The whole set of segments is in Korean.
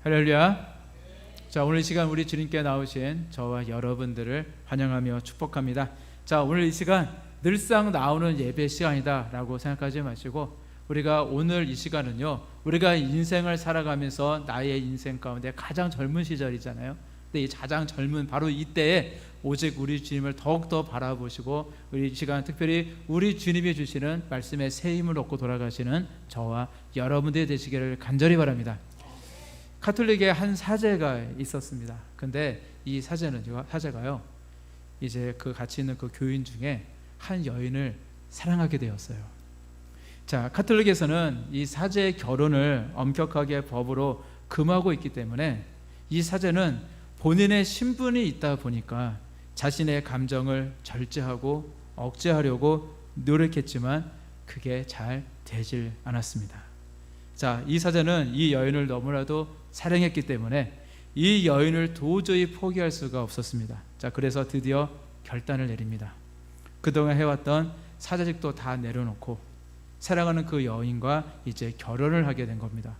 할렐루야. 자, 오늘 이 시간 우리 주님께 나오신 저와 여러분들을 환영하며 축복합니다. 자, 오늘 이 시간 늘상 나오는 예배 시간이다 라고 생각하지 마시고, 우리가 오늘 이 시간은요, 우리가 인생을 살아가면서 나의 인생 가운데 가장 젊은 시절이잖아요. 근데 이 가장 젊은 바로 이때에 오직 우리 주님을 더욱더 바라보시고, 우리 이 시간 특별히 우리 주님이 주시는 말씀에 새 힘을 얻고 돌아가시는 저와 여러분들이 되시기를 간절히 바랍니다. 카톨릭에 한 사제가 있었습니다. 근데 이 사제가요, 이제 그 같이 있는 그 교인 중에 한 여인을 사랑하게 되었어요. 자, 카톨릭에서는 이 사제의 결혼을 엄격하게 법으로 금하고 있기 때문에 이 사제는 본인의 신분이 있다 보니까 자신의 감정을 절제하고 억제하려고 노력했지만 그게 잘 되질 않았습니다. 자, 이 사제는 이 여인을 너무나도 사랑했기 때문에 이 여인을 도저히 포기할 수가 없었습니다. 자, 그래서 드디어 결단을 내립니다. 그동안 해왔던 사제직도 다 내려놓고 사랑하는 그 여인과 이제 결혼을 하게 된 겁니다.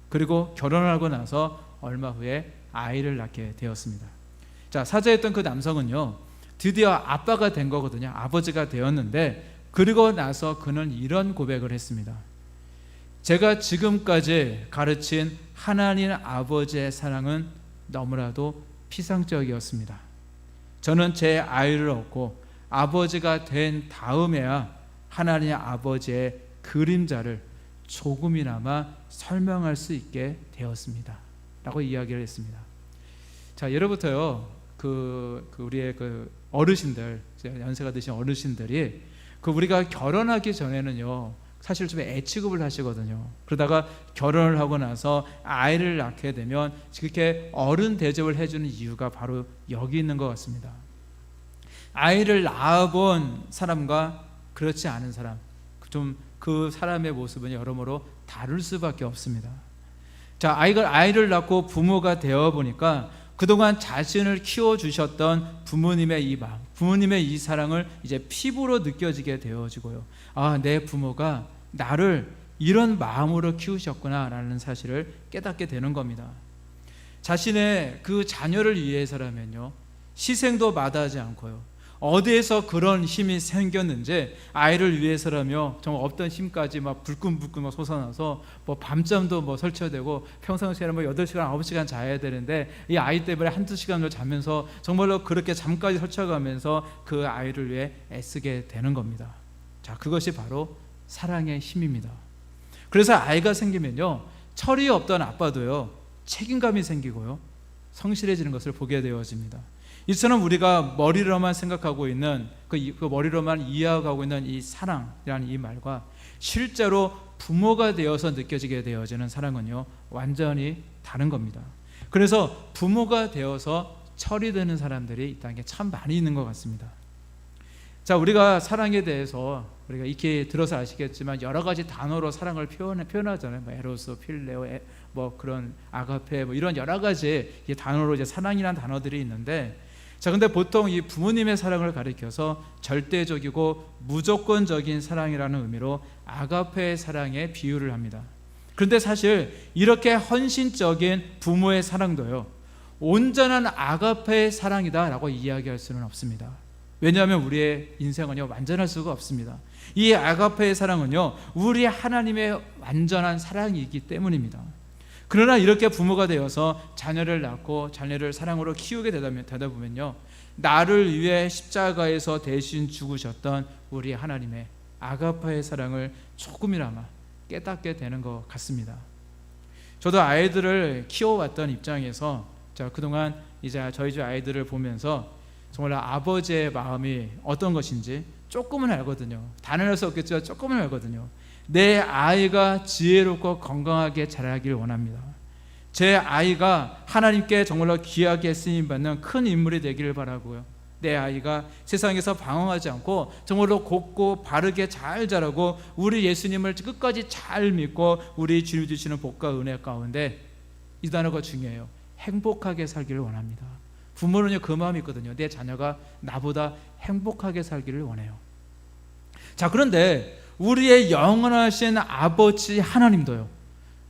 그리고 결혼을 하고 나서 얼마 후에 아이를 낳게 되었습니다. 자, 사제였던 그 남성은요, 드디어 아빠가 된 거거든요. 아버지가 되었는데, 그리고 나서 그는 이런 고백을 했습니다. 제가 지금까지 가르친 하나님 아버지의 사랑은 너무나도 피상적이었습니다. 저는 제 아이를 얻고 아버지가 된 다음에야 하나님 아버지의 그림자를 조금이나마 설명할 수 있게 되었습니다 라고 이야기를 했습니다. 자, 예로부터요, 우리의 그 어르신들, 연세가 드신 어르신들이 우리가 결혼하기 전에는요, 사실 좀 애취급을 하시거든요. 그러다가 결혼을 하고 나서 아이를 낳게 되면 그렇게 어른 대접을 해주는 이유가 바로 여기 있는 것 같습니다. 아이를 낳아본 사람과 그렇지 않은 사람, 좀 그 사람의 모습은 여러모로 다를 수밖에 없습니다. 자, 아이를 낳고 부모가 되어 보니까 그동안 자신을 키워주셨던 부모님의 이 마음, 부모님의 이 사랑을 이제 피부로 느껴지게 되어지고요. 아, 내 부모가 나를 이런 마음으로 키우셨구나 라는 사실을 깨닫게 되는 겁니다. 자신의 그 자녀를 위해서라면요, 희생도 마다하지 않고요, 어디에서 그런 힘이 생겼는지 아이를 위해서라며 정말 없던 힘까지 막 불끈불끈 막 솟아나서 뭐 밤잠도 뭐 설쳐되고 평상시에는 뭐 8시간 9시간 자야 되는데 이 아이 때문에 한두 시간을 자면서 정말로 그렇게 잠까지 설쳐가면서 그 아이를 위해 애쓰게 되는 겁니다. 자, 그것이 바로 사랑의 힘입니다. 그래서 아이가 생기면요, 철이 없던 아빠도요, 책임감이 생기고요, 성실해지는 것을 보게 되어집니다. 이처럼 우리가 머리로만 생각하고 있는 그 머리로만 이해하고 있는 이 사랑이라는 이 말과 실제로 부모가 되어서 느껴지게 되어지는 사랑은요, 완전히 다른 겁니다. 그래서 부모가 되어서 철이 드는 사람들이 이 땅에 참 많이 있는 것 같습니다. 자, 우리가 사랑에 대해서 우리가 익히 들어서 아시겠지만 여러 가지 단어로 사랑을 표현하잖아요. 뭐 에로스, 필레오, 뭐 그런 아가페, 뭐 이런 여러 가지 단어로 이제 사랑이라는 단어들이 있는데, 자, 근데 보통 이 부모님의 사랑을 가리켜서 절대적이고 무조건적인 사랑이라는 의미로 아가페의 사랑에 비유를 합니다. 그런데 사실 이렇게 헌신적인 부모의 사랑도요, 온전한 아가페의 사랑이다라고 이야기할 수는 없습니다. 왜냐하면 우리의 인생은요, 완전할 수가 없습니다. 이 아가페의 사랑은요, 우리 하나님의 완전한 사랑이기 때문입니다. 그러나 이렇게 부모가 되어서 자녀를 낳고 자녀를 사랑으로 키우게 되다 보면요, 나를 위해 십자가에서 대신 죽으셨던 우리 하나님의 아가페의 사랑을 조금이나마 깨닫게 되는 것 같습니다. 저도 아이들을 키워왔던 입장에서 그동안 이제 저희 집 아이들을 보면서 정말 아버지의 마음이 어떤 것인지 조금은 알거든요. 다 알을 수 없겠지만 조금은 알거든요. 내 아이가 지혜롭고 건강하게 자라길 원합니다. 제 아이가 하나님께 정말로 귀하게 쓰임받는 큰 인물이 되기를 바라고요. 내 아이가 세상에서 방황하지 않고 정말로 곱고 바르게 잘 자라고 우리 예수님을 끝까지 잘 믿고 우리 주님 주시는 복과 은혜 가운데, 이 단어가 중요해요, 행복하게 살기를 원합니다. 부모는요, 그 마음이 있거든요. 내 자녀가 나보다 행복하게 살기를 원해요. 자, 그런데 우리의 영원하신 아버지 하나님도요,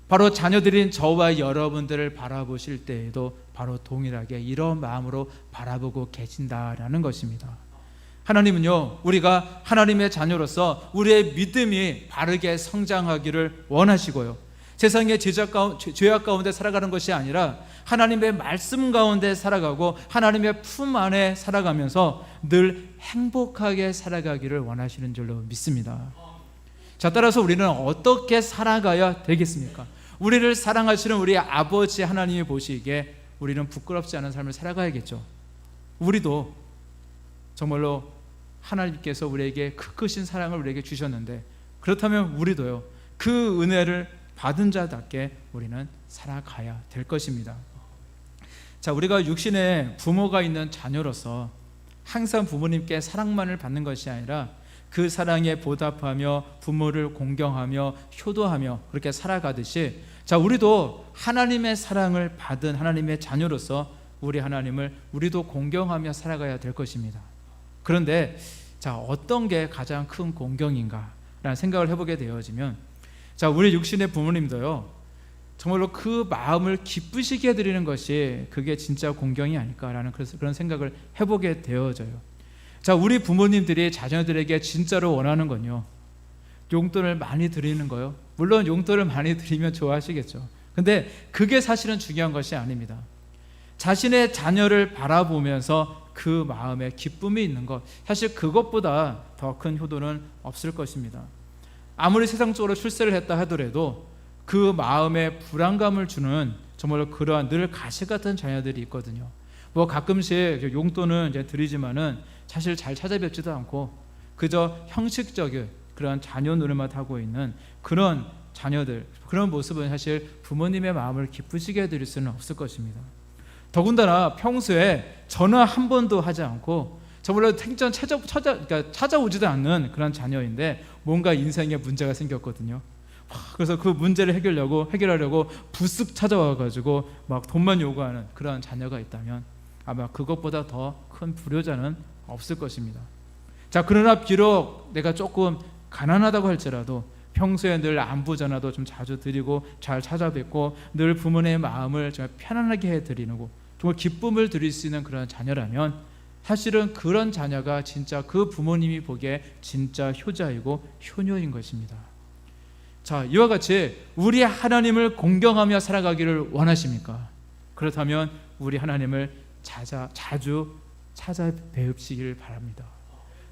바로 자녀들인 저와 여러분들을 바라보실 때에도 바로 동일하게 이런 마음으로 바라보고 계신다라는 것입니다. 하나님은요, 우리가 하나님의 자녀로서 우리의 믿음이 바르게 성장하기를 원하시고요, 세상의 죄악 가운데 살아가는 것이 아니라 하나님의 말씀 가운데 살아가고 하나님의 품 안에 살아가면서 늘 행복하게 살아가기를 원하시는 줄로 믿습니다. 자, 따라서 우리는 어떻게 살아가야 되겠습니까? 우리를 사랑하시는 우리 아버지 하나님이 보시기에 우리는 부끄럽지 않은 삶을 살아가야겠죠. 우리도 정말로 하나님께서 우리에게 크신 사랑을 우리에게 주셨는데, 그렇다면 우리도요, 그 은혜를 받은 자답게 우리는 살아가야 될 것입니다. 자, 우리가 육신에 부모가 있는 자녀로서 항상 부모님께 사랑만을 받는 것이 아니라 그 사랑에 보답하며 부모를 공경하며 효도하며 그렇게 살아가듯이, 자, 우리도 하나님의 사랑을 받은 하나님의 자녀로서 우리 하나님을 우리도 공경하며 살아가야 될 것입니다. 그런데 자, 어떤 게 가장 큰 공경인가 라는 생각을 해보게 되어지면, 자, 우리 육신의 부모님도요, 정말로 그 마음을 기쁘시게 해드리는 것이 그게 진짜 공경이 아닐까라는 그런 생각을 해보게 되어져요. 자, 우리 부모님들이 자녀들에게 진짜로 원하는 건요, 용돈을 많이 드리는 거요. 물론 용돈을 많이 드리면 좋아하시겠죠. 근데 그게 사실은 중요한 것이 아닙니다. 자신의 자녀를 바라보면서 그 마음에 기쁨이 있는 것, 사실 그것보다 더 큰 효도는 없을 것입니다. 아무리 세상적으로 출세를 했다 하더라도 그 마음에 불안감을 주는 정말로 그러한 늘 가시 같은 자녀들이 있거든요. 뭐 가끔씩 용돈은 이제 드리지만은 사실 잘 찾아뵙지도 않고 그저 형식적인 그런 자녀 노릇만 하고 있는 그런 자녀들, 그런 모습은 사실 부모님의 마음을 기쁘시게 해드릴 수는 없을 것입니다. 더군다나 평소에 전화 한 번도 하지 않고 정말로 생전 찾아오지도 않는 그런 자녀인데 뭔가 인생에 문제가 생겼거든요. 그래서 그 문제를 해결하려고 부쓱 찾아와가지고 막 돈만 요구하는 그런 자녀가 있다면 아마 그것보다 더 큰 불효자는 없을 것입니다. 자, 그러나 비록 내가 조금 가난하다고 할지라도 평소에 늘 안부 전화도 좀 자주 드리고 잘 찾아뵙고 늘 부모님의 마음을 정말 편안하게 해드리고 정말 기쁨을 드릴 수 있는 그런 자녀라면 사실은 그런 자녀가 진짜 그 부모님이 보기에 진짜 효자이고 효녀인 것입니다. 자, 이와 같이 우리 하나님을 공경하며 살아가기를 원하십니까? 그렇다면 우리 하나님을 자주 찾아뵈시길 바랍니다.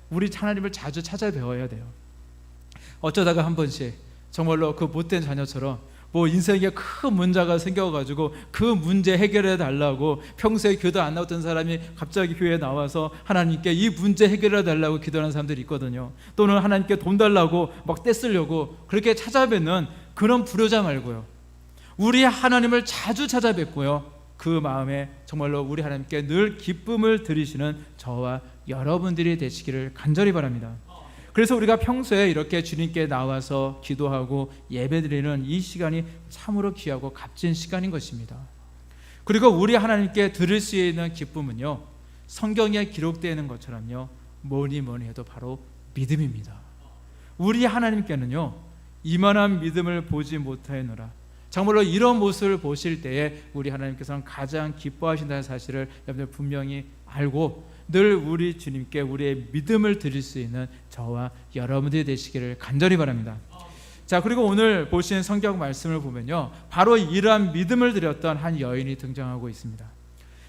우리 하나님을 자주 찾아뵈어야 돼요. 어쩌다가 한 번씩 정말로 그 못된 자녀처럼 뭐 인생에 큰 문제가 생겨가지고 그 문제 해결해 달라고 평소에 교도 안 나왔던 사람이 갑자기 교회에 나와서 하나님께 이 문제 해결해 달라고 기도하는 사람들이 있거든요. 또는 하나님께 돈 달라고 막 떼쓰려고 그렇게 찾아뵙는 그런 불효자 말고요, 우리 하나님을 자주 찾아뵙고요, 그 마음에 정말로 우리 하나님께 늘 기쁨을 드리시는 저와 여러분들이 되시기를 간절히 바랍니다. 그래서 우리가 평소에 이렇게 주님께 나와서 기도하고 예배드리는 이 시간이 참으로 귀하고 값진 시간인 것입니다. 그리고 우리 하나님께 드릴 수 있는 기쁨은요, 성경에 기록되어 있는 것처럼요, 뭐니 해도 바로 믿음입니다. 우리 하나님께는요, 이만한 믿음을 보지 못하였노라. 정말로 이런 모습을 보실 때에 우리 하나님께서는 가장 기뻐하신다는 사실을 여러분들 분명히 알고 늘 우리 주님께 우리의 믿음을 드릴 수 있는 저와 여러분들이 되시기를 간절히 바랍니다. 자, 그리고 오늘 보신 성경 말씀을 보면요, 바로 이러한 믿음을 드렸던 한 여인이 등장하고 있습니다.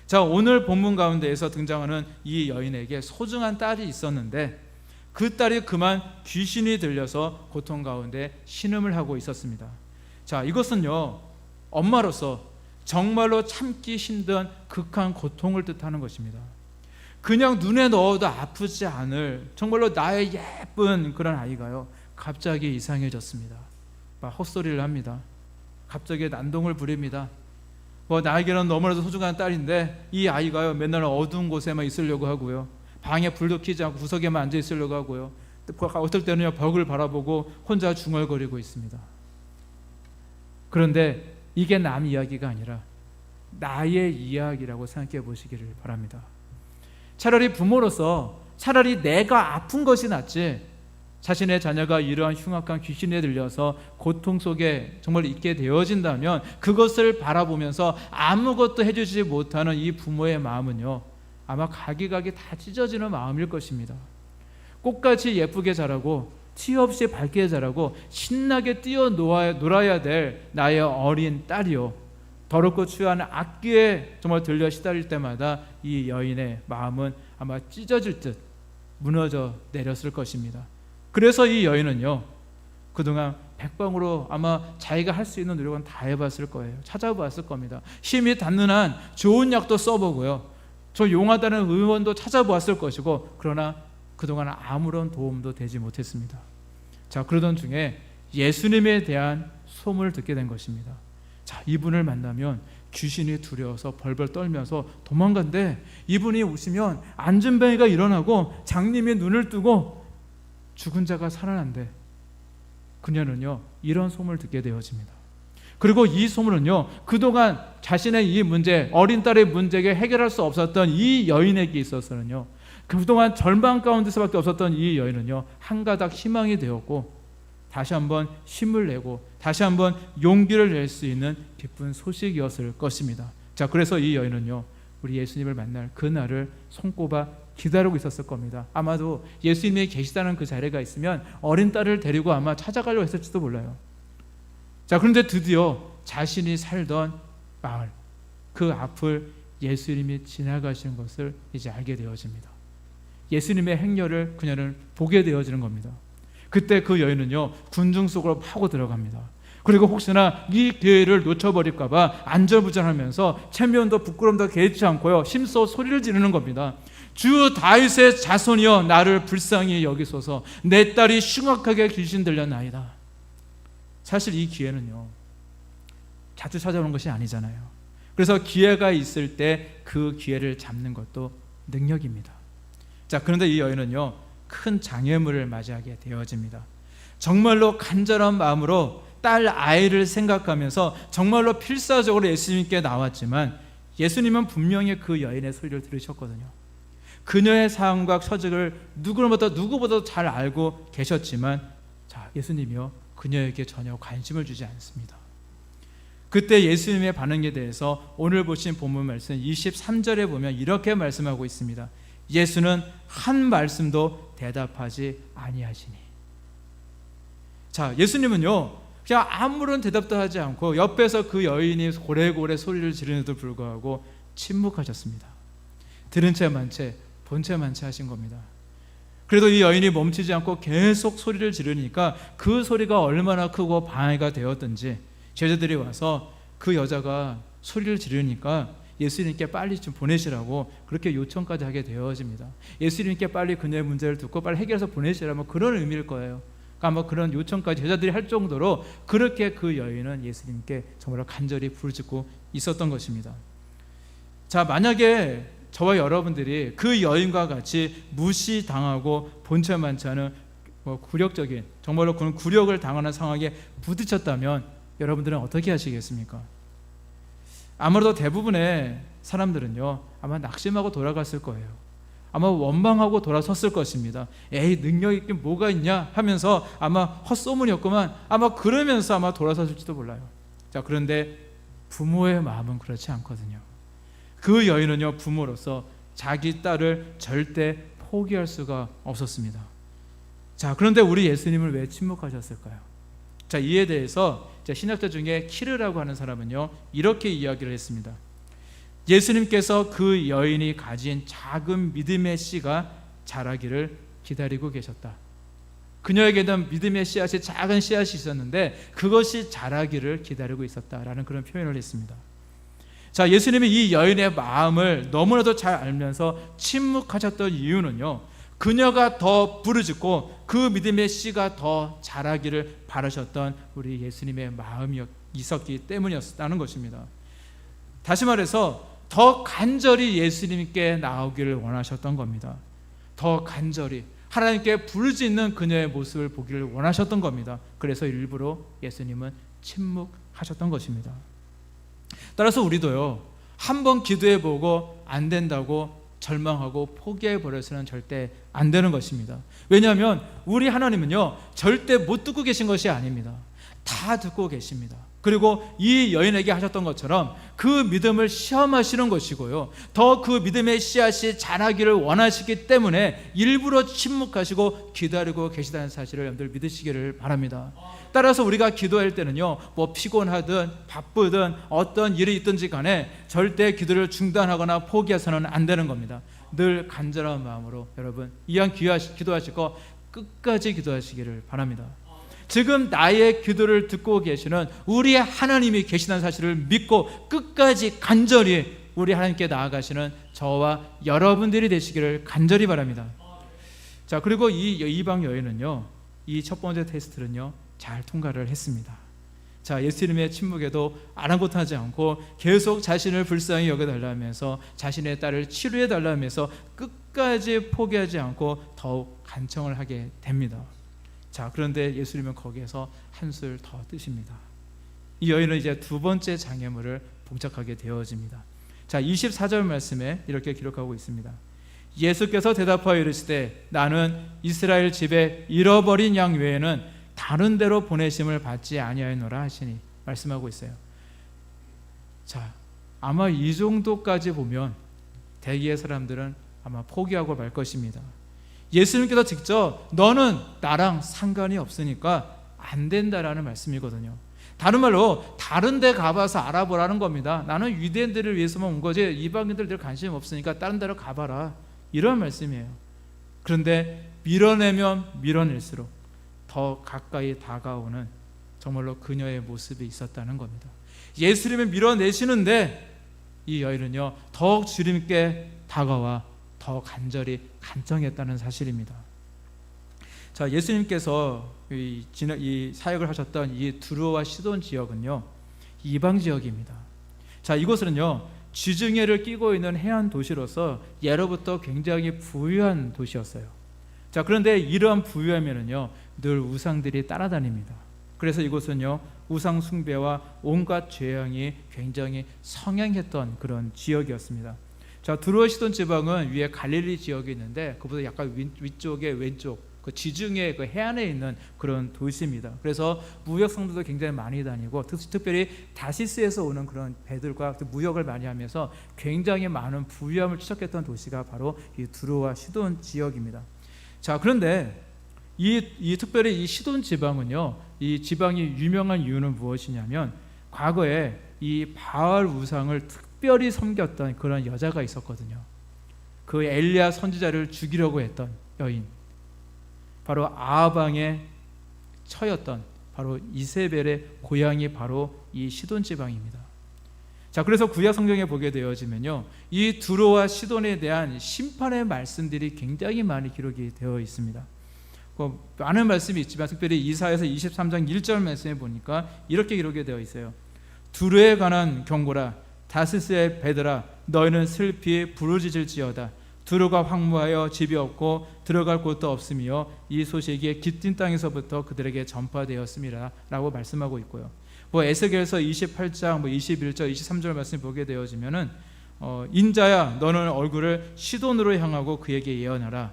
자, 오늘 본문 가운데에서 등장하는 이 여인에게 소중한 딸이 있었는데 그 딸이 그만 귀신이 들려서 고통 가운데 신음을 하고 있었습니다. 자, 이것은요, 엄마로서 정말로 참기 힘든 극한 고통을 뜻하는 것입니다. 그냥 눈에 넣어도 아프지 않을 정말로 나의 예쁜 그런 아이가요, 갑자기 이상해졌습니다. 막 헛소리를 합니다. 갑자기 난동을 부립니다. 뭐 나에게는 너무나도 소중한 딸인데 이 아이가요, 맨날 어두운 곳에만 있으려고 하고요, 방에 불도 켜지 않고 구석에만 앉아 있으려고 하고요, 어떨 때는요 벽을 바라보고 혼자 중얼거리고 있습니다. 그런데 이게 남 이야기가 아니라 나의 이야기라고 생각해 보시기를 바랍니다. 차라리 부모로서 차라리 내가 아픈 것이 낫지 자신의 자녀가 이러한 흉악한 귀신에 들려서 고통 속에 정말 있게 되어진다면 그것을 바라보면서 아무것도 해주지 못하는 이 부모의 마음은요, 아마 각기각이 다 찢어지는 마음일 것입니다. 꽃같이 예쁘게 자라고 티 없이 밝게 자라고 신나게 놀아야 될 나의 어린 딸이요, 더럽고 추한 악기에 정말 들려 시달릴 때마다 이 여인의 마음은 아마 찢어질 듯 무너져 내렸을 것입니다. 그래서 이 여인은요, 그동안 백방으로 아마 자기가 할 수 있는 노력은 다 해봤을 거예요. 찾아봤을 겁니다. 힘이 닿는 한 좋은 약도 써보고요, 저 용하다는 의원도 찾아보았을 것이고, 그러나 그동안 아무런 도움도 되지 못했습니다. 자, 그러던 중에 예수님에 대한 소문을 듣게 된 것입니다. 자, 이분을 만나면 귀신이 두려워서 벌벌 떨면서 도망간대. 이분이 오시면 안진뱅이가 일어나고 장님이 눈을 뜨고 죽은 자가 살아난대. 그녀는요, 이런 소문을 듣게 되어집니다. 그리고 이 소문은요, 그동안 자신의 이 문제, 어린 딸의 문제를 해결할 수 없었던 이 여인에게 있어서는요, 그동안 절망 가운데서밖에 없었던 이 여인은요, 한 가닥 희망이 되었고, 다시 한번 힘을 내고 다시 한번 용기를 낼 수 있는 기쁜 소식이었을 것입니다. 자, 그래서 이 여인은요, 우리 예수님을 만날 그날을 손꼽아 기다리고 있었을 겁니다. 아마도 예수님이 계시다는 그 자리가 있으면 어린 딸을 데리고 아마 찾아가려고 했을지도 몰라요. 자, 그런데 드디어 자신이 살던 마을, 그 앞을 예수님이 지나가시는 것을 이제 알게 되어집니다. 예수님의 행렬을 그녀는 보게 되어지는 겁니다. 그때 그 여인은요, 군중 속으로 파고 들어갑니다. 그리고 혹시나 이 기회를 놓쳐버릴까 봐 안절부절하면서 체면도 부끄럼도 개의치 않고요, 힘써 소리를 지르는 겁니다. 주 다윗의 자손이여, 나를 불쌍히 여기소서. 내 딸이 흉악하게 귀신 들렸나이다. 사실 이 기회는요, 자주 찾아오는 것이 아니잖아요. 그래서 기회가 있을 때 그 기회를 잡는 것도 능력입니다. 자, 그런데 이 여인은요, 큰 장애물을 맞이하게 되어집니다. 정말로 간절한 마음으로 딸 아이를 생각하면서 정말로 필사적으로 예수님께 나왔지만, 예수님은 분명히 그 여인의 소리를 들으셨거든요. 그녀의 상황과 처직을 누구보다도 잘 알고 계셨지만, 자, 예수님이요, 그녀에게 전혀 관심을 주지 않습니다. 그때 예수님의 반응에 대해서 오늘 보신 본문 말씀 23절에 보면 이렇게 말씀하고 있습니다. 예수는 한 말씀도 대답하지 아니하시니. 자, 예수님은요, 그냥 아무런 대답도 하지 않고 옆에서 그 여인이 고래고래 소리를 지르는데도 불구하고 침묵하셨습니다. 들은 채 만 채, 본 채 만 채 하신 겁니다. 그래도 이 여인이 멈추지 않고 계속 소리를 지르니까 그 소리가 얼마나 크고 방해가 되었든지 제자들이 와서 그 여자가 소리를 지르니까 예수님께 빨리 좀 보내시라고 그렇게 요청까지 하게 되어집니다. 예수님께 빨리 그녀의 문제를 듣고 빨리 해결해서 보내시라면 그런 의미일 거예요. 아마 그런 요청까지 제자들이 할 정도로 그렇게 그 여인은 예수님께 정말 간절히 부르짖고 있었던 것입니다. 자, 만약에 저와 여러분들이 그 여인과 같이 무시당하고 본체만치 않은 굴욕적인, 정말로 그런 굴욕을 당하는 상황에 부딪혔다면 여러분들은 어떻게 하시겠습니까? 아무래도 대부분의 사람들은요, 아마 낙심하고 돌아갔을 거예요. 아마 원망하고 돌아섰을 것입니다. 에이, 능력 있긴 뭐가 있냐 하면서 아마 헛소문이었구만, 아마 그러면서 아마 돌아섰을지도 몰라요. 자, 그런데 부모의 마음은 그렇지 않거든요. 그 여인은요, 부모로서 자기 딸을 절대 포기할 수가 없었습니다. 자, 그런데 우리 예수님을 왜 침묵하셨을까요? 자, 이에 대해서 신학자 중에 키르라고 하는 사람은요, 이렇게 이야기를 했습니다. 예수님께서 그 여인이 가진 작은 믿음의 씨가 자라기를 기다리고 계셨다. 그녀에게는 믿음의 씨앗이, 작은 씨앗이 있었는데 그것이 자라기를 기다리고 있었다라는 그런 표현을 했습니다. 자, 예수님이 이 여인의 마음을 너무나도 잘 알면서 침묵하셨던 이유는요, 그녀가 더 부르짖고 그 믿음의 씨가 더 자라기를 바라셨던 우리 예수님의 마음이 있었기 때문이었다는 것입니다. 다시 말해서 더 간절히 예수님께 나오기를 원하셨던 겁니다. 더 간절히 하나님께 부르짖는 그녀의 모습을 보기를 원하셨던 겁니다. 그래서 일부러 예수님은 침묵하셨던 것입니다. 따라서 우리도요, 한번 기도해보고 안 된다고 절망하고 포기해 버려서는 절대 안 되는 것입니다. 왜냐하면 우리 하나님은요 절대 못 듣고 계신 것이 아닙니다. 다 듣고 계십니다. 그리고 이 여인에게 하셨던 것처럼 그 믿음을 시험하시는 것이고요, 더 그 믿음의 씨앗이 자라기를 원하시기 때문에 일부러 침묵하시고 기다리고 계시다는 사실을 여러분들 믿으시기를 바랍니다. 따라서 우리가 기도할 때는요, 뭐 피곤하든 바쁘든 어떤 일이 있든지 간에 절대 기도를 중단하거나 포기해서는 안 되는 겁니다. 늘 간절한 마음으로 여러분 이왕 기도하실 거 끝까지 기도하시기를 바랍니다. 지금 나의 기도를 듣고 계시는 우리 하나님이 계시다는 사실을 믿고 끝까지 간절히 우리 하나님께 나아가시는 저와 여러분들이 되시기를 간절히 바랍니다. 자, 그리고 이 이방 여인은요, 이 첫 번째 테스트는요 잘 통과를 했습니다. 자, 예수님의 침묵에도 아랑곳하지 않고 계속 자신을 불쌍히 여겨달라면서 자신의 딸을 치료해달라면서 끝까지 포기하지 않고 더욱 간청을 하게 됩니다. 자, 그런데 예수님은 거기에서 한술 더 뜨십니다. 이 여인은 이제 두 번째 장애물을 봉착하게 되어집니다. 자, 24절 말씀에 이렇게 기록하고 있습니다. 예수께서 대답하여 이르시되 나는 이스라엘 집에 잃어버린 양 외에는 다른 데로 보내심을 받지 아니하였노라 하시니 말씀하고 있어요. 자, 아마 이 정도까지 보면 대개의 사람들은 아마 포기하고 말 것입니다. 예수님께서 직접 너는 나랑 상관이 없으니까 안 된다라는 말씀이거든요. 다른 말로 다른 데 가봐서 알아보라는 겁니다. 나는 유대인들을 위해서만 온 거지 이방인들 늘 관심 없으니까 다른 데로 가봐라, 이런 말씀이에요. 그런데 밀어내면 밀어낼수록 더 가까이 다가오는 정말로 그녀의 모습이 있었다는 겁니다. 예수님을 밀어내시는데 이 여인은요 더욱 주님께 다가와 더 간절히 간청했다는 사실입니다. 자, 예수님께서 이 사역을 하셨던 이 두로와 시돈 지역은요 이방 지역입니다. 자, 이곳은요 지중해를 끼고 있는 해안 도시로서 예로부터 굉장히 부유한 도시였어요. 자, 그런데 이러한 부유함에는요 늘 우상들이 따라다닙니다. 그래서 이곳은요 우상 숭배와 온갖 죄악이 굉장히 성행했던 그런 지역이었습니다. 자, 두로와 시돈 지방은 위에 갈릴리 지역이 있는데 그보다 약간 위쪽에 왼쪽 그 지중해 그 해안에 있는 그런 도시입니다. 그래서 무역 상도도 굉장히 많이 다니고 특별히 다시스에서 오는 그런 배들과 무역을 많이 하면서 굉장히 많은 부유함을 추적했던 도시가 바로 이 두로와 시돈 지역입니다. 자, 그런데 이 특별히 이 시돈 지방은요, 이 지방이 유명한 이유는 무엇이냐면 과거에 이 바알 우상을 특별히 섬겼던 그런 여자가 있었거든요. 그 엘리야 선지자를 죽이려고 했던 여인, 바로 아하방의 처였던 바로 이세벨의 고향이 바로 이 시돈 지방입니다. 자, 그래서 구약 성경에 보게 되어지면요 이 두로와 시돈에 대한 심판의 말씀들이 굉장히 많이 기록이 되어 있습니다. 많은 말씀이 있지만 특별히 이사야서 23장 1절 말씀에 보니까 이렇게 기록이 되어 있어요. 두로에 관한 경고라, 다시스의 배들아, 너희는 슬피 부르짖을지어다. 두로가 황무하여 집이 없고 들어갈 곳도 없으며 이 소식이 깃든 땅에서부터 그들에게 전파되었음이라 라고 말씀하고 있고요. 에스겔서 28장 21절 23절 말씀 보게 되어지면은 인자야, 너는 얼굴을 시돈으로 향하고 그에게 예언하라.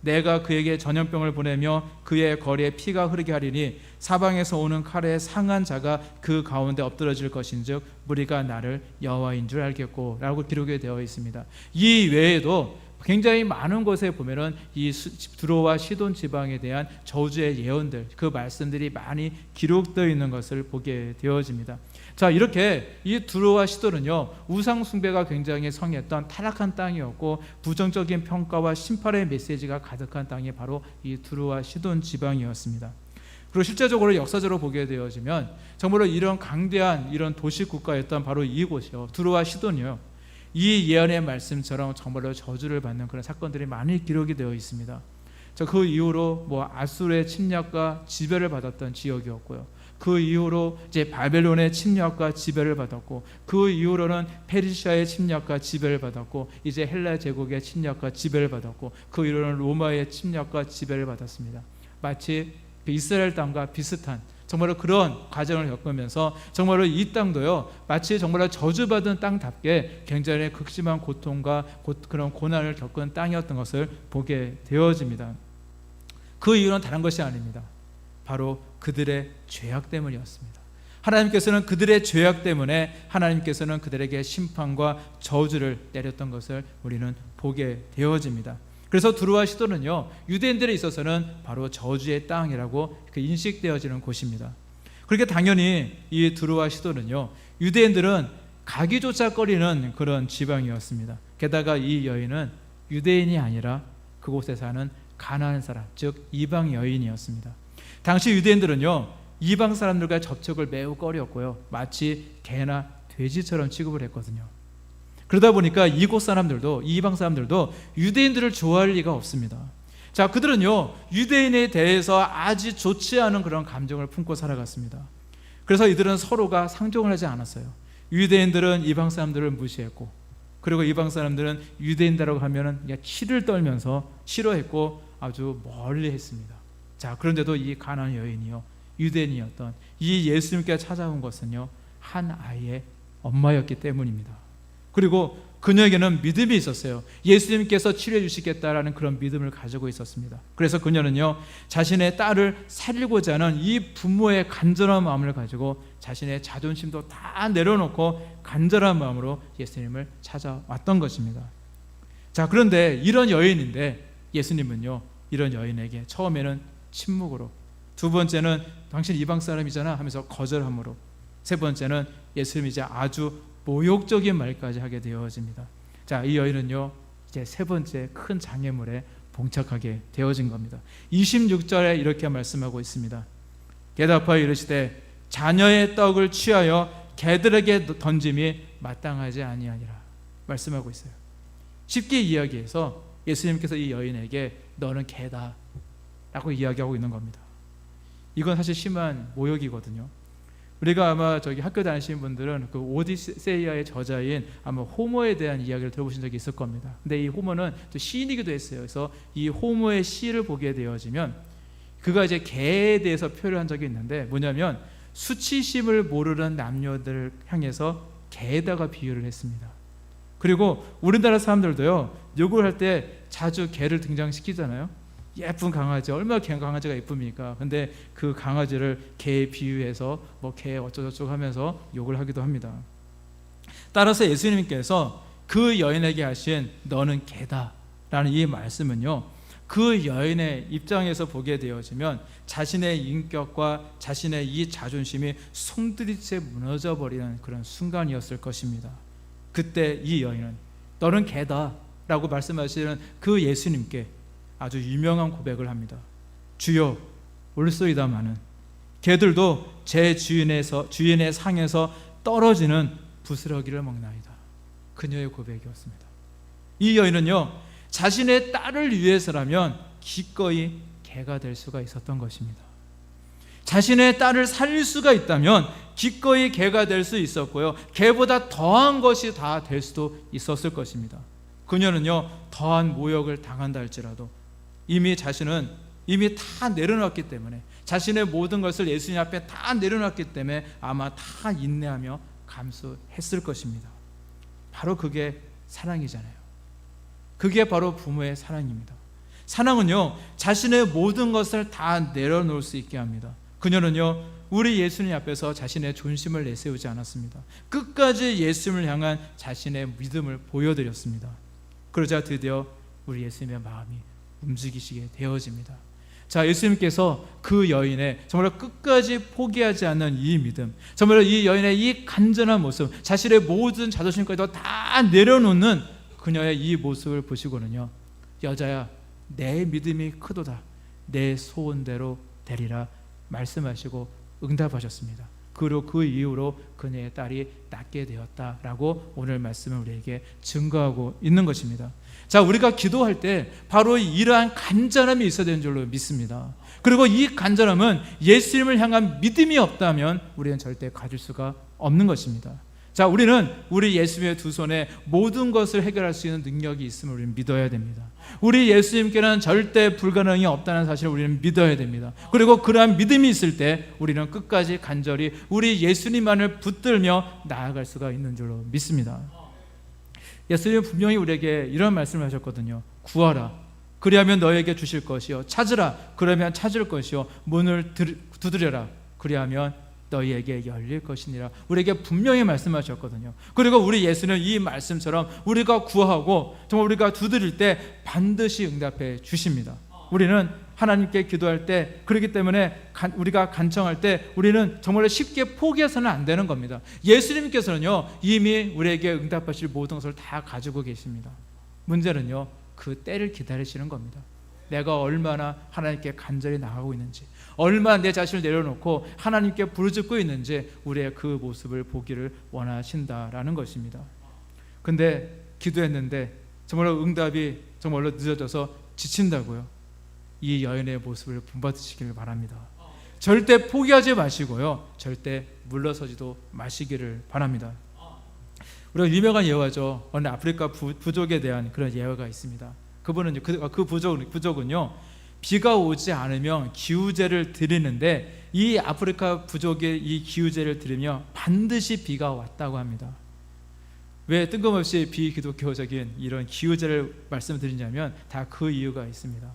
내가 그에게 전염병을 보내며 그의 거리에 피가 흐르게 하리니 사방에서 오는 칼에 상한 자가 그 가운데 엎드러질 것인즉 무리가 나를 여호와인 줄 알겠고 라고 기록이 되어 있습니다. 이 외에도 굉장히 많은 곳에 보면은 이 두로와 시돈 지방에 대한 저주의 예언들, 그 말씀들이 많이 기록되어 있는 것을 보게 되어집니다. 자, 이렇게 이 두로와 시돈은요 우상 숭배가 굉장히 성했던 타락한 땅이었고 부정적인 평가와 심판의 메시지가 가득한 땅이 바로 이 두로와 시돈 지방이었습니다. 그리고 실제적으로 역사적으로 보게 되어지면 정말로 이런 강대한 이런 도시 국가였던 바로 이곳이요 두로와 시돈이요 이 예언의 말씀처럼 정말로 저주를 받는 그런 사건들이 많이 기록이 되어 있습니다. 자, 그 이후로 아수르의 침략과 지배를 받았던 지역이었고요. 그 이후로 이제 바벨론의 침략과 지배를 받았고, 그 이후로는 페르시아의 침략과 지배를 받았고, 이제 헬라 제국의 침략과 지배를 받았고, 그 이후로는 로마의 침략과 지배를 받았습니다. 마치 이스라엘 땅과 비슷한 정말로 그런 과정을 겪으면서 정말로 이 땅도요, 마치 정말로 저주받은 땅답게 굉장히 극심한 고통과 그런 고난을 겪은 땅이었던 것을 보게 되어집니다. 그 이유는 다른 것이 아닙니다. 바로 그들의 죄악 때문이었습니다. 하나님께서는 그들의 죄악 때문에 하나님께서는 그들에게 심판과 저주를 내렸던 것을 우리는 보게 되어집니다. 그래서 두루와 시돈은요, 유대인들에 있어서는 바로 저주의 땅이라고 인식되어지는 곳입니다. 그렇게 당연히 이 두루와 시돈은요, 유대인들은 가기조차 꺼리는 그런 지방이었습니다. 게다가 이 여인은 유대인이 아니라 그곳에 사는 가나안 사람, 즉 이방 여인이었습니다. 당시 유대인들은요, 이방 사람들과 접촉을 매우 꺼렸고요, 마치 개나 돼지처럼 취급을 했거든요. 그러다 보니까 이곳 사람들도, 이방 사람들도 유대인들을 좋아할 리가 없습니다. 자, 그들은요, 유대인에 대해서 아주 좋지 않은 그런 감정을 품고 살아갔습니다. 그래서 이들은 서로가 상종을 하지 않았어요. 유대인들은 이방 사람들을 무시했고, 그리고 이방 사람들은 유대인이라고 하면은 그냥 치를 떨면서 싫어했고 아주 멀리 했습니다. 자, 그런데도 이 가나안 여인이요, 유대인이었던 이 예수님께 찾아온 것은요, 한 아이의 엄마였기 때문입니다. 그리고 그녀에게는 믿음이 있었어요. 예수님께서 치료해 주시겠다라는 그런 믿음을 가지고 있었습니다. 그래서 그녀는요, 자신의 딸을 살리고자 하는 이 부모의 간절한 마음을 가지고 자신의 자존심도 다 내려놓고 간절한 마음으로 예수님을 찾아왔던 것입니다. 자, 그런데 이런 여인인데 예수님은요, 이런 여인에게 처음에는 침묵으로, 두 번째는 당신 이방 사람이잖아 하면서 거절함으로, 세 번째는 예수님이 이제 아주 모욕적인 말까지 하게 되어집니다. 자, 이 여인은요, 이제 세 번째 큰 장애물에 봉착하게 되어진 겁니다. 26절에 이렇게 말씀하고 있습니다. 대답하여 이르시되 자녀의 떡을 취하여 개들에게 던짐이 마땅하지 아니하니라 말씀하고 있어요. 쉽게 이야기해서 예수님께서 이 여인에게 너는 개다 라고 이야기하고 있는 겁니다. 이건 사실 심한 모욕이거든요. 우리가 아마 저기 학교 다니시는 분들은 그 오디세이아의 저자인 아마 호모에 대한 이야기를 들어보신 적이 있을 겁니다. 근데 이 호모는 또 시인이기도 했어요. 그래서 이 호모의 시를 보게 되어지면 그가 이제 개에 대해서 표현을 한 적이 있는데, 뭐냐면 수치심을 모르는 남녀들을 향해서 개에다가 비유를 했습니다. 그리고 우리나라 사람들도요, 욕을 할 때 자주 개를 등장시키잖아요. 예쁜 강아지, 얼마나 강아지가 예쁩니까? 근데 그 강아지를 개에 비유해서 뭐 개 어쩌고저쩌고 하면서 욕을 하기도 합니다. 따라서 예수님께서 그 여인에게 하신 너는 개다 라는 이 말씀은요, 그 여인의 입장에서 보게 되어지면 자신의 인격과 자신의 이 자존심이 송두리째 무너져 버리는 그런 순간이었을 것입니다. 그때 이 여인은 너는 개다 라고 말씀하시는 그 예수님께 아주 유명한 고백을 합니다. 주여 올소이다마는 개들도 제 주인의 상에서 떨어지는 부스러기를 먹나이다. 그녀의 고백이었습니다. 이 여인은요, 자신의 딸을 위해서라면 기꺼이 개가 될 수가 있었던 것입니다. 자신의 딸을 살릴 수가 있다면 기꺼이 개가 될 수 있었고요, 개보다 더한 것이 다 될 수도 있었을 것입니다. 그녀는요, 더한 모욕을 당한다 할지라도 이미 자신은 이미 다 내려놨기 때문에, 자신의 모든 것을 예수님 앞에 다 내려놨기 때문에 아마 다 인내하며 감수했을 것입니다. 바로 그게 사랑이잖아요. 그게 바로 부모의 사랑입니다. 사랑은요, 자신의 모든 것을 다 내려놓을 수 있게 합니다. 그녀는요, 우리 예수님 앞에서 자신의 존심을 내세우지 않았습니다. 끝까지 예수님을 향한 자신의 믿음을 보여드렸습니다. 그러자 드디어 우리 예수님의 마음이 움직이시게 되어집니다. 자, 예수님께서 그 여인의 정말 끝까지 포기하지 않는 이 믿음, 정말 이 여인의 이 간절한 모습, 자신의 모든 자존심까지도 다 내려놓는 그녀의 이 모습을 보시고는요, 여자야 내 믿음이 크도다, 내 소원대로 되리라 말씀하시고 응답하셨습니다. 그리고 그 이후로 그녀의 딸이 낫게 되었다라고 오늘 말씀은 우리에게 증거하고 있는 것입니다. 자, 우리가 기도할 때 바로 이러한 간절함이 있어야 되는 줄로 믿습니다. 그리고 이 간절함은 예수님을 향한 믿음이 없다면 우리는 절대 가질 수가 없는 것입니다. 자, 우리는 우리 예수님의 두 손에 모든 것을 해결할 수 있는 능력이 있음을 우리는 믿어야 됩니다. 우리 예수님께는 절대 불가능이 없다는 사실을 우리는 믿어야 됩니다. 그리고 그러한 믿음이 있을 때 우리는 끝까지 간절히 우리 예수님만을 붙들며 나아갈 수가 있는 줄로 믿습니다. 예수님은 분명히 우리에게 이런 말씀을 하셨거든요. 구하라, 그리하면 너에게 주실 것이요, 찾으라, 그러면 찾을 것이요, 문을 두드려라, 그리하면 너희에게 열릴 것이니라. 우리에게 분명히 말씀하셨거든요. 그리고 우리 예수는 이 말씀처럼 우리가 구하고 정말 우리가 두드릴 때 반드시 응답해 주십니다. 우리는 하나님께 기도할 때, 그렇기 때문에 우리가 간청할 때 우리는 정말 쉽게 포기해서는 안 되는 겁니다. 예수님께서는요 이미 우리에게 응답하실 모든 것을 다 가지고 계십니다. 문제는요 그 때를 기다리시는 겁니다. 내가 얼마나 하나님께 간절히 나가고 있는지, 얼마나 내 자신을 내려놓고 하나님께 부르짖고 있는지 우리의 그 모습을 보기를 원하신다라는 것입니다. 근데 기도했는데 정말로 응답이 정말로 늦어져서 지친다고요? 이 여인의 모습을 본받으시기를 바랍니다. 절대 포기하지 마시고요, 절대 물러서지도 마시기를 바랍니다. 우리가 유명한 예화죠. 어느 아프리카 부족에 대한 그런 예화가 있습니다. 그분은 그 부족은요 비가 오지 않으면 기우제를 드리는데, 이 아프리카 부족의 이 기우제를 드리며 반드시 비가 왔다고 합니다. 왜 뜬금없이 비기독교적인 이런 기우제를 말씀드리냐면 다 그 이유가 있습니다.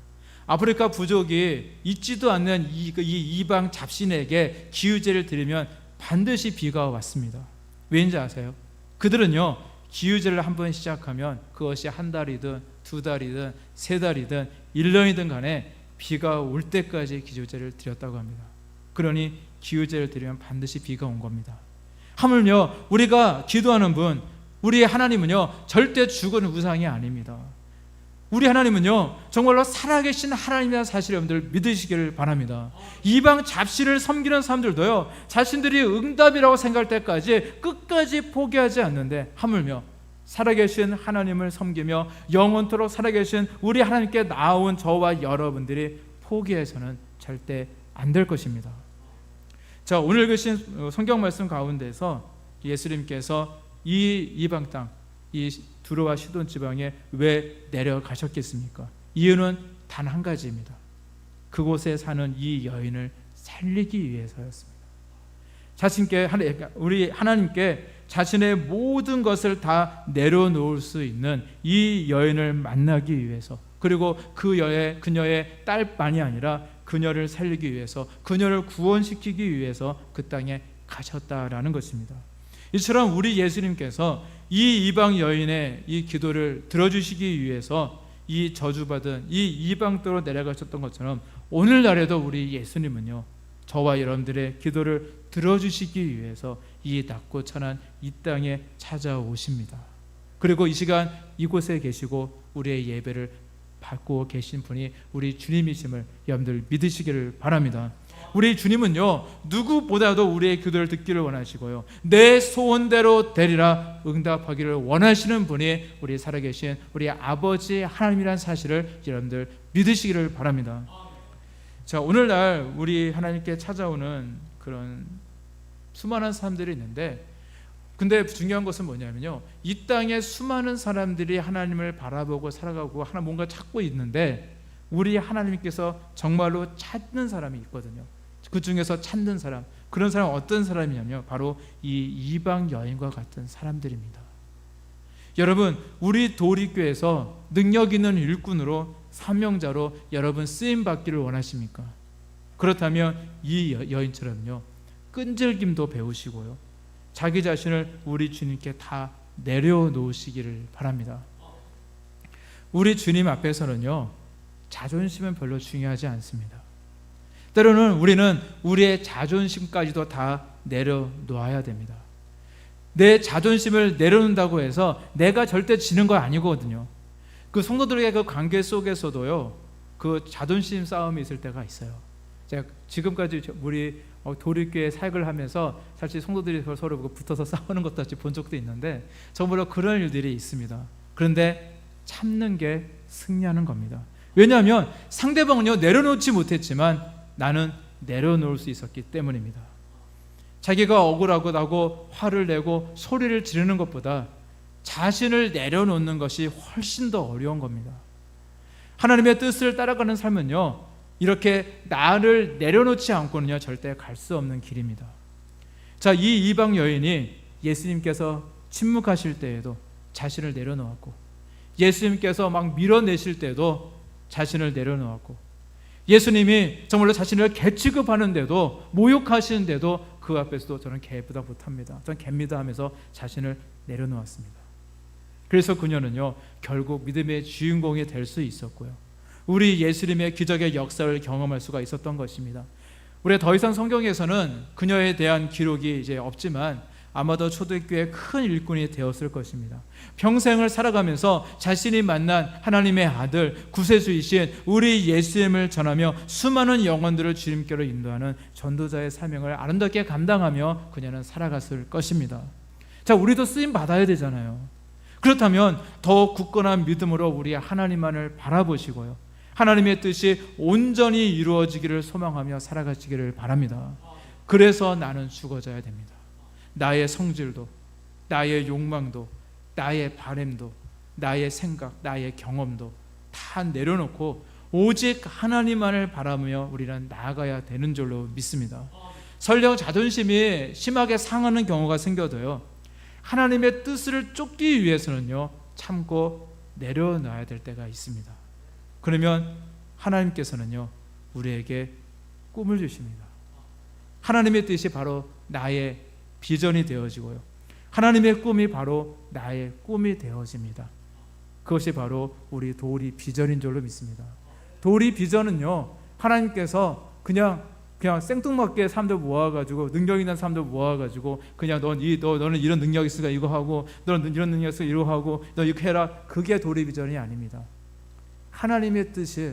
아프리카 부족이 있지도 않는 이 이방 잡신에게 기우제를 드리면 반드시 비가 왔습니다. 왜인지 아세요? 그들은요 기우제를 한번 시작하면 그것이 한 달이든 두 달이든 세 달이든 1년이든 간에 비가 올 때까지 기우제를 드렸다고 합니다. 그러니 기우제를 드리면 반드시 비가 온 겁니다. 하물며 우리가 기도하는 분, 우리의 하나님은요 절대 죽은 우상이 아닙니다. 우리 하나님은요 정말로 살아계신 하나님이라는 사실을 여러분들 믿으시기를 바랍니다. 이방 잡신을 섬기는 사람들도요 자신들이 응답이라고 생각할 때까지 끝까지 포기하지 않는데, 하물며 살아계신 하나님을 섬기며 영원토록 살아계신 우리 하나님께 나온 저와 여러분들이 포기해서는 절대 안 될 것입니다. 자, 오늘 읽으신 성경 말씀 가운데서 예수님께서 이 이방 땅, 이 두로와 시돈 지방에 왜 내려가셨겠습니까? 이유는 단 한 가지입니다. 그곳에 사는 이 여인을 살리기 위해서였습니다. 우리 하나님께 자신의 모든 것을 다 내려놓을 수 있는 이 여인을 만나기 위해서, 그리고 그녀의 딸만이 아니라 그녀를 살리기 위해서, 그녀를 구원시키기 위해서 그 땅에 가셨다라는 것입니다. 이처럼 우리 예수님께서 이 이방 여인의 이 기도를 들어주시기 위해서 이 저주받은 이 이방 땅으로 내려가셨던 것처럼 오늘날에도 우리 예수님은요 저와 여러분들의 기도를 들어주시기 위해서 이 낮고 천한 이 땅에 찾아오십니다. 그리고 이 시간 이곳에 계시고 우리의 예배를 받고 계신 분이 우리 주님이심을 여러분들 믿으시기를 바랍니다. 우리 주님은요 누구보다도 우리의 기도를 듣기를 원하시고요, 내 소원대로 되리라 응답하기를 원하시는 분이 우리 살아계신 우리 아버지 하나님이라는 사실을 여러분들 믿으시기를 바랍니다. 자, 오늘날 우리 하나님께 찾아오는 그런 수많은 사람들이 있는데, 근데 중요한 것은 뭐냐면요, 이 땅에 수많은 사람들이 하나님을 바라보고 살아가고 하나 뭔가 찾고 있는데, 우리 하나님께서 정말로 찾는 사람이 있거든요. 그 중에서 찾는 사람, 그런 사람은 어떤 사람이냐면 바로 이 이방 여인과 같은 사람들입니다. 여러분, 우리 도리교에서 능력 있는 일꾼으로 사명자로 여러분 쓰임 받기를 원하십니까? 그렇다면 이 여인처럼요 끈질김도 배우시고요, 자기 자신을 우리 주님께 다 내려놓으시기를 바랍니다. 우리 주님 앞에서는요 자존심은 별로 중요하지 않습니다. 때로는 우리는 우리의 자존심까지도 다 내려놓아야 됩니다. 내 자존심을 내려놓는다고 해서 내가 절대 지는 거 아니거든요. 그 성도들의 그 관계 속에서도요 그 자존심 싸움이 있을 때가 있어요. 제가 지금까지 우리 도리교회 사역을 하면서 사실 성도들이 서로 붙어서 싸우는 것도 같이 본 적도 있는데 정말로 그런 일들이 있습니다. 그런데 참는 게 승리하는 겁니다. 왜냐하면 상대방은요 내려놓지 못했지만 나는 내려놓을 수 있었기 때문입니다. 자기가 억울하고 화를 내고 소리를 지르는 것보다 자신을 내려놓는 것이 훨씬 더 어려운 겁니다. 하나님의 뜻을 따라가는 삶은요, 이렇게 나를 내려놓지 않고는요 절대 갈 수 없는 길입니다. 자, 이 이방 여인이 예수님께서 침묵하실 때에도 자신을 내려놓았고, 예수님께서 막 밀어내실 때도 자신을 내려놓았고, 예수님이 정말로 자신을 개 취급하는데도, 모욕하시는데도 그 앞에서도 저는 개보다 못합니다, 저는 개입니다 하면서 자신을 내려놓았습니다. 그래서 그녀는요 결국 믿음의 주인공이 될 수 있었고요, 우리 예수님의 기적의 역사를 경험할 수가 있었던 것입니다. 우리가 더 이상 성경에서는 그녀에 대한 기록이 이제 없지만 아마도 초대교회의 큰 일꾼이 되었을 것입니다. 평생을 살아가면서 자신이 만난 하나님의 아들, 구세주이신 우리 예수님을 전하며 수많은 영혼들을 주님께로 인도하는 전도자의 사명을 아름답게 감당하며 그녀는 살아갔을 것입니다. 자, 우리도 쓰임 받아야 되잖아요. 그렇다면 더 굳건한 믿음으로 우리 하나님만을 바라보시고요, 하나님의 뜻이 온전히 이루어지기를 소망하며 살아가시기를 바랍니다. 그래서 나는 죽어져야 됩니다. 나의 성질도, 나의 욕망도, 나의 바램도, 나의 생각, 나의 경험도 다 내려놓고 오직 하나님만을 바라보며 우리는 나아가야 되는 줄로 믿습니다. 설령 자존심이 심하게 상하는 경우가 생겨도요, 하나님의 뜻을 쫓기 위해서는요 참고 내려놔야 될 때가 있습니다. 그러면 하나님께서는요 우리에게 꿈을 주십니다. 하나님의 뜻이 바로 나의 비전이 되어지고요, 하나님의 꿈이 바로 나의 꿈이 되어집니다. 그것이 바로 우리 도리 비전인 줄로 믿습니다. 도리 비전은요 하나님께서 그냥 생뚱맞게 사람들 모아가지고, 능력 있는 사람들 모아가지고 그냥 너는 이런 능력이 있으니까 이거 하고, 너는 이런 능력이 있으니까 이거 하고, 너 이렇게 해라, 그게 도리 비전이 아닙니다. 하나님의 뜻이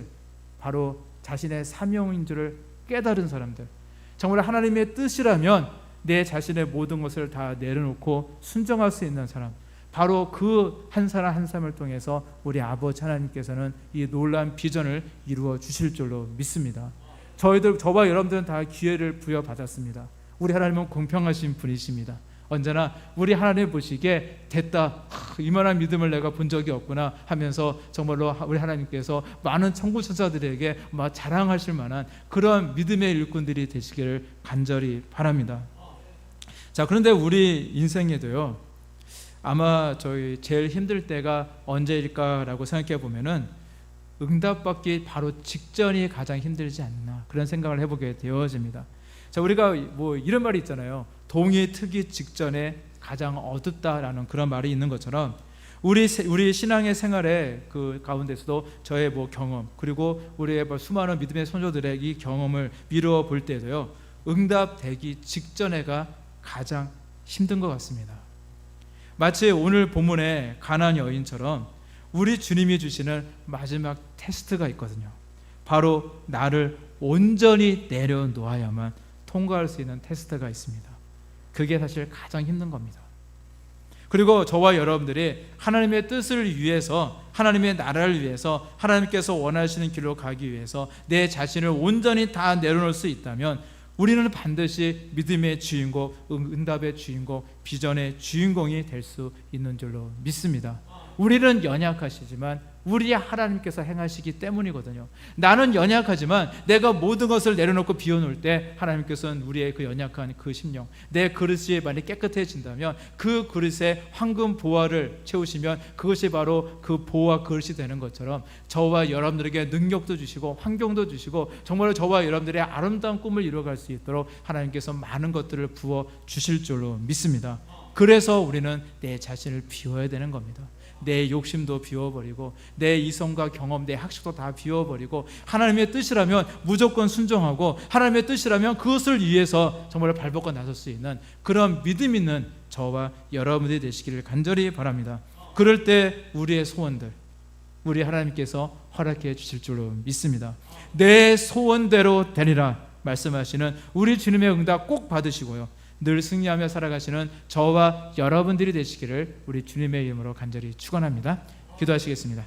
바로 자신의 사명인 줄을 깨달은 사람들, 정말 하나님의 뜻이라면 내 자신의 모든 것을 다 내려놓고 순종할 수 있는 사람, 바로 그 한 사람 한 사람을 통해서 우리 아버지 하나님께서는 이 놀라운 비전을 이루어 주실 줄로 믿습니다. 저와 여러분들은 다 기회를 부여받았습니다. 우리 하나님은 공평하신 분이십니다. 언제나 우리 하나님 보시기에 됐다, 이만한 믿음을 내가 본 적이 없구나 하면서 정말로 우리 하나님께서 많은 천국 천사들에게 자랑하실 만한 그런 믿음의 일꾼들이 되시기를 간절히 바랍니다. 자, 그런데 우리 인생에도요 아마 저희 제일 힘들 때가 언제일까라고 생각해 보면은 응답받기 바로 직전이 가장 힘들지 않나, 그런 생각을 해보게 되어집니다. 자, 우리가 이런 말이 있잖아요. 동이 트기 직전에 가장 어둡다라는 그런 말이 있는 것처럼 우리 신앙의 생활의 그 가운데서도 저의 경험, 그리고 우리의 수많은 믿음의 선조들의 이 경험을 미루어 볼 때도요 응답되기 직전에가 가장 힘든 것 같습니다. 마치 오늘 본문의 가나안 여인처럼 우리 주님이 주시는 마지막 테스트가 있거든요. 바로 나를 온전히 내려놓아야만 통과할 수 있는 테스트가 있습니다. 그게 사실 가장 힘든 겁니다. 그리고 저와 여러분들이 하나님의 뜻을 위해서, 하나님의 나라를 위해서, 하나님께서 원하시는 길로 가기 위해서 내 자신을 온전히 다 내려놓을 수 있다면 우리는 반드시 믿음의 주인공, 응답의 주인공, 비전의 주인공이 될 수 있는 줄로 믿습니다. 우리는 연약하시지만 우리 하나님께서 행하시기 때문이거든요. 나는 연약하지만 내가 모든 것을 내려놓고 비워놓을 때 하나님께서는 우리의 그 연약한 그 심령, 내 그릇이 많이 깨끗해진다면 그 그릇에 황금 보화를 채우시면 그것이 바로 그 보화 그릇이 되는 것처럼 저와 여러분들에게 능력도 주시고 환경도 주시고 정말로 저와 여러분들의 아름다운 꿈을 이루어갈 수 있도록 하나님께서 많은 것들을 부어 주실 줄로 믿습니다. 그래서 우리는 내 자신을 비워야 되는 겁니다. 내 욕심도 비워버리고 내 이성과 경험, 내 학식도 다 비워버리고 하나님의 뜻이라면 무조건 순종하고 하나님의 뜻이라면 그것을 위해서 정말 발벗고 나설 수 있는 그런 믿음 있는 저와 여러분들이 되시기를 간절히 바랍니다. 그럴 때 우리의 소원들 우리 하나님께서 허락해 주실 줄로 믿습니다. 내 소원대로 되리라 말씀하시는 우리 주님의 응답 꼭 받으시고요, 늘 승리하며 살아가시는 저와 여러분들이 되시기를 우리 주님의 이름으로 간절히 축원합니다. 기도하시겠습니다.